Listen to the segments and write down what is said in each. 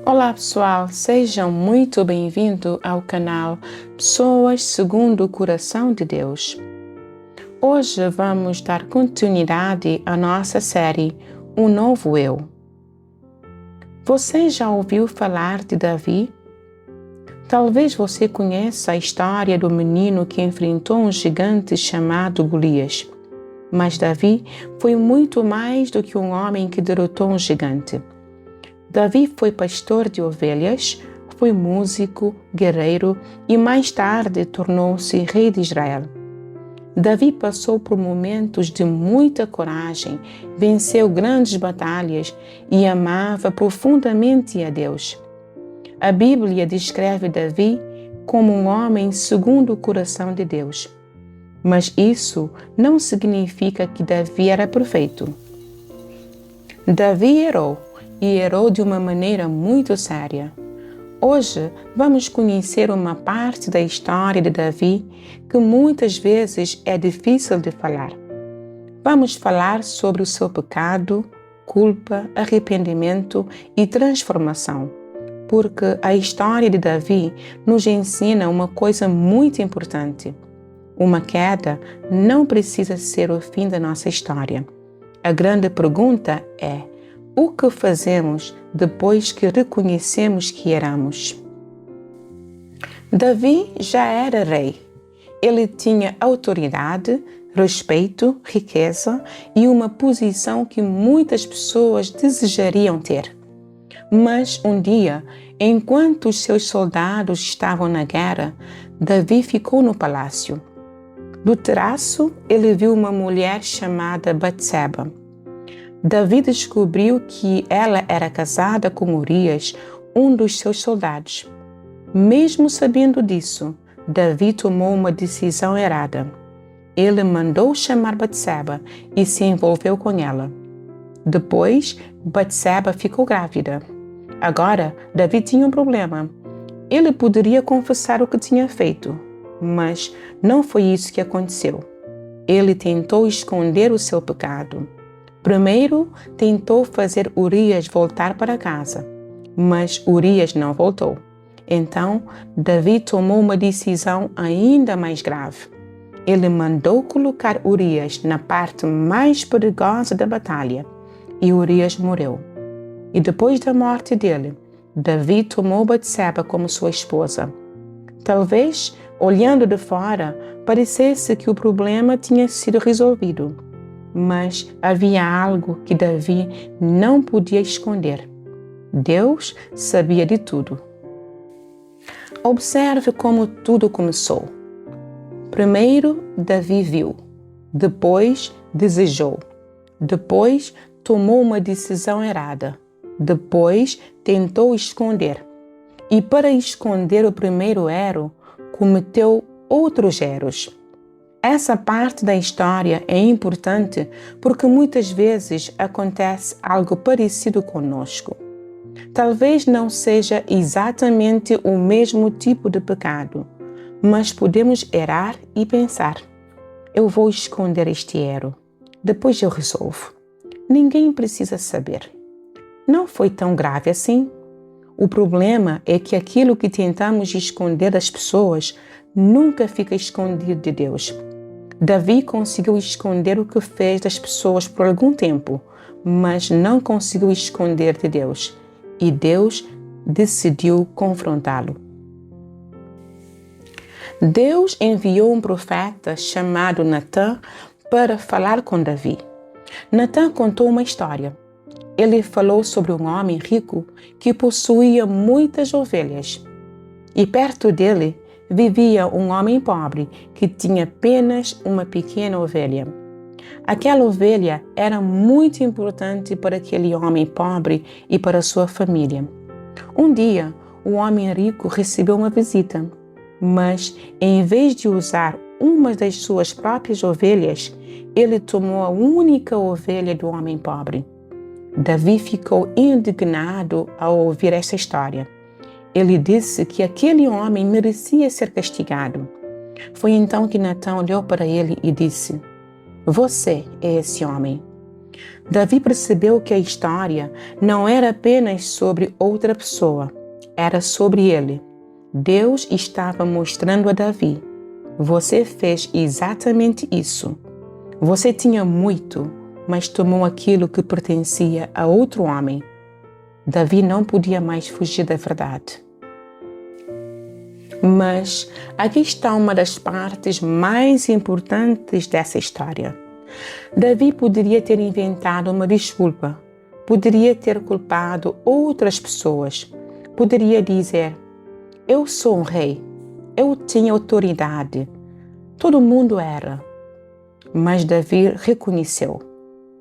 Olá pessoal, sejam muito bem-vindos ao canal Pessoas segundo o Coração de Deus. Hoje vamos dar continuidade à nossa série Um Novo Eu. Você já ouviu falar de Davi? Talvez você conheça a história do menino que enfrentou um gigante chamado Golias. Mas Davi foi muito mais do que um homem que derrotou um gigante. Davi foi pastor de ovelhas, foi músico, guerreiro e mais tarde tornou-se rei de Israel. Davi passou por momentos de muita coragem, venceu grandes batalhas e amava profundamente a Deus. A Bíblia descreve Davi como um homem segundo o coração de Deus. Mas isso não significa que Davi era perfeito. Davi errou. E errou de uma maneira muito séria. Hoje vamos conhecer uma parte da história de Davi que muitas vezes é difícil de falar. Vamos falar sobre o seu pecado, culpa, arrependimento e transformação, porque a história de Davi nos ensina uma coisa muito importante. Uma queda não precisa ser o fim da nossa história. A grande pergunta é: o que fazemos depois que reconhecemos que erramos? Davi já era rei. Ele tinha autoridade, respeito, riqueza e uma posição que muitas pessoas desejariam ter. Mas um dia, enquanto os seus soldados estavam na guerra, Davi ficou no palácio. Do terraço, ele viu uma mulher chamada Batseba. Davi descobriu que ela era casada com Urias, um dos seus soldados. Mesmo sabendo disso, Davi tomou uma decisão errada. Ele mandou chamar Batseba e se envolveu com ela. Depois, Batseba ficou grávida. Agora, Davi tinha um problema. Ele poderia confessar o que tinha feito, mas não foi isso que aconteceu. Ele tentou esconder o seu pecado. Primeiro, tentou fazer Urias voltar para casa, mas Urias não voltou. Então, Davi tomou uma decisão ainda mais grave. Ele mandou colocar Urias na parte mais perigosa da batalha, e Urias morreu. E depois da morte dele, Davi tomou Batseba como sua esposa. Talvez, olhando de fora, parecesse que o problema tinha sido resolvido. Mas havia algo que Davi não podia esconder. Deus sabia de tudo. Observe como tudo começou. Primeiro, Davi viu. Depois, desejou. Depois, tomou uma decisão errada. Depois, tentou esconder. E para esconder o primeiro erro, cometeu outros erros. Essa parte da história é importante porque muitas vezes acontece algo parecido conosco. Talvez não seja exatamente o mesmo tipo de pecado, mas podemos errar e pensar: eu vou esconder este erro, depois eu resolvo. Ninguém precisa saber. Não foi tão grave assim. O problema é que aquilo que tentamos esconder das pessoas nunca fica escondido de Deus. Davi conseguiu esconder o que fez das pessoas por algum tempo, mas não conseguiu esconder de Deus. E Deus decidiu confrontá-lo. Deus enviou um profeta chamado Natã para falar com Davi. Natã contou uma história. Ele falou sobre um homem rico que possuía muitas ovelhas. E perto dele vivia um homem pobre que tinha apenas uma pequena ovelha. Aquela ovelha era muito importante para aquele homem pobre e para sua família. Um dia, o homem rico recebeu uma visita, mas em vez de usar uma das suas próprias ovelhas, ele tomou a única ovelha do homem pobre. Davi ficou indignado ao ouvir essa história. Ele disse que aquele homem merecia ser castigado. Foi então que Natã olhou para ele e disse: você é esse homem. Davi percebeu que a história não era apenas sobre outra pessoa, era sobre ele. Deus estava mostrando a Davi: você fez exatamente isso. Você tinha muito, mas tomou aquilo que pertencia a outro homem. Davi não podia mais fugir da verdade. Mas aqui está uma das partes mais importantes dessa história. Davi poderia ter inventado uma desculpa, poderia ter culpado outras pessoas, poderia dizer: eu sou um rei, eu tinha autoridade, todo mundo era. Mas Davi reconheceu.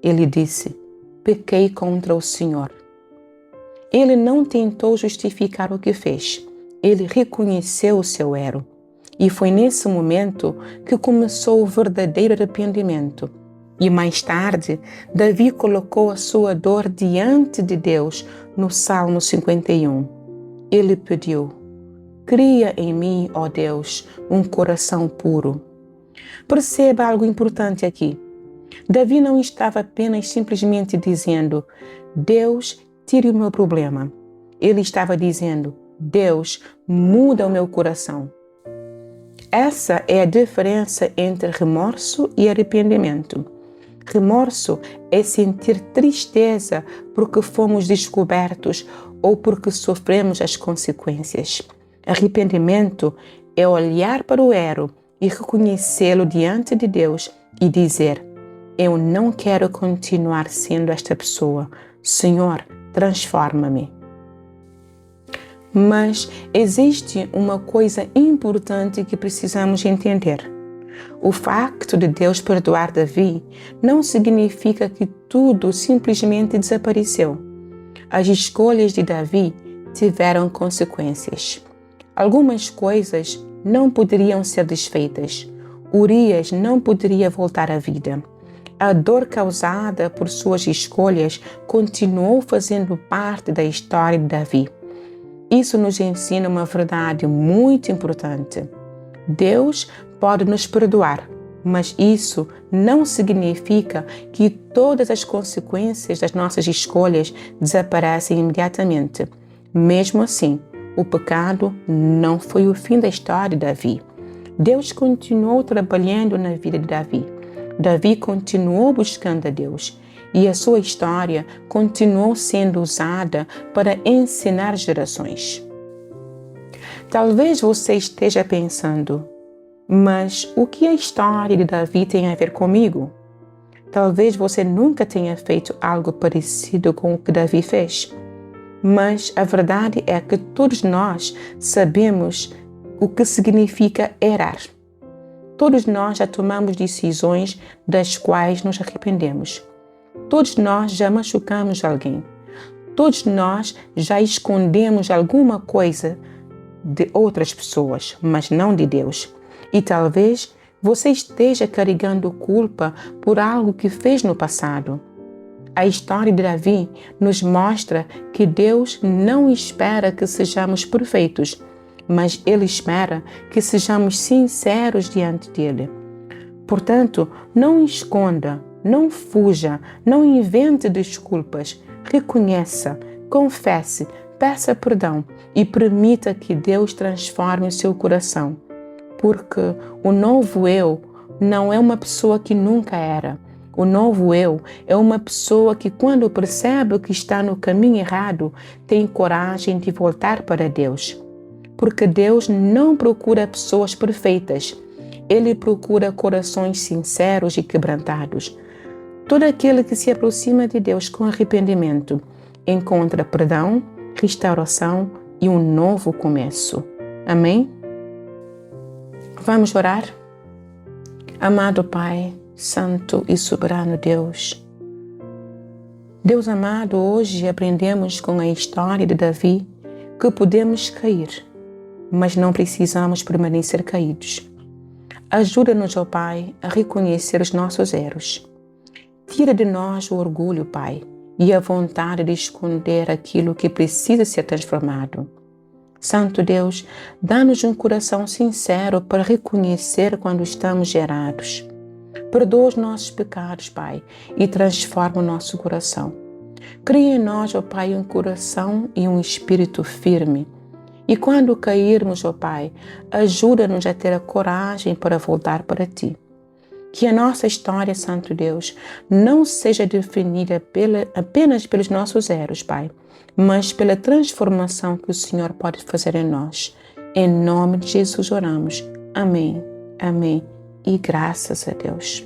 Ele disse: pequei contra o Senhor. Ele não tentou justificar o que fez. Ele reconheceu o seu erro. E foi nesse momento que começou o verdadeiro arrependimento. E mais tarde, Davi colocou a sua dor diante de Deus no Salmo 51. Ele pediu: cria em mim, ó Deus, um coração puro. Perceba algo importante aqui. Davi não estava apenas simplesmente dizendo: Deus, tire o meu problema. Ele estava dizendo: Deus, muda o meu coração. Essa é a diferença entre remorso e arrependimento. Remorso é sentir tristeza porque fomos descobertos ou porque sofremos as consequências. Arrependimento é olhar para o erro e reconhecê-lo diante de Deus e dizer: eu não quero continuar sendo esta pessoa. Senhor, transforma-me. Mas existe uma coisa importante que precisamos entender. O facto de Deus perdoar Davi não significa que tudo simplesmente desapareceu. As escolhas de Davi tiveram consequências. Algumas coisas não poderiam ser desfeitas. Urias não poderia voltar à vida. A dor causada por suas escolhas continuou fazendo parte da história de Davi. Isso nos ensina uma verdade muito importante. Deus pode nos perdoar, mas isso não significa que todas as consequências das nossas escolhas desaparecem imediatamente. Mesmo assim, o pecado não foi o fim da história de Davi. Deus continuou trabalhando na vida de Davi. Davi continuou buscando a Deus e a sua história continuou sendo usada para ensinar gerações. Talvez você esteja pensando: mas o que a história de Davi tem a ver comigo? Talvez você nunca tenha feito algo parecido com o que Davi fez. Mas a verdade é que todos nós sabemos o que significa errar. Todos nós já tomamos decisões das quais nos arrependemos. Todos nós já machucamos alguém. Todos nós já escondemos alguma coisa de outras pessoas, mas não de Deus. E talvez você esteja carregando culpa por algo que fez no passado. A história de Davi nos mostra que Deus não espera que sejamos perfeitos, mas Ele espera que sejamos sinceros diante dEle. Portanto, não esconda, não fuja, não invente desculpas. Reconheça, confesse, peça perdão e permita que Deus transforme o seu coração. Porque o novo eu não é uma pessoa que nunca era. O novo eu é uma pessoa que, quando percebe que está no caminho errado, tem coragem de voltar para Deus. Porque Deus não procura pessoas perfeitas. Ele procura corações sinceros e quebrantados. Todo aquele que se aproxima de Deus com arrependimento encontra perdão, restauração e um novo começo. Amém? Vamos orar? Amado Pai, Santo e Soberano Deus. Deus amado, hoje aprendemos com a história de Davi que podemos cair, mas não precisamos permanecer caídos. Ajuda-nos, ó Pai, a reconhecer os nossos erros. Tira de nós o orgulho, Pai, e a vontade de esconder aquilo que precisa ser transformado. Santo Deus, dá-nos um coração sincero para reconhecer quando estamos errados. Perdoa os nossos pecados, Pai, e transforma o nosso coração. Cria em nós, ó Pai, um coração e um espírito firme. E quando cairmos, ó Pai, ajuda-nos a ter a coragem para voltar para Ti. Que a nossa história, Santo Deus, não seja definida apenas pelos nossos erros, Pai, mas pela transformação que o Senhor pode fazer em nós. Em nome de Jesus oramos. Amém. Amém. E graças a Deus.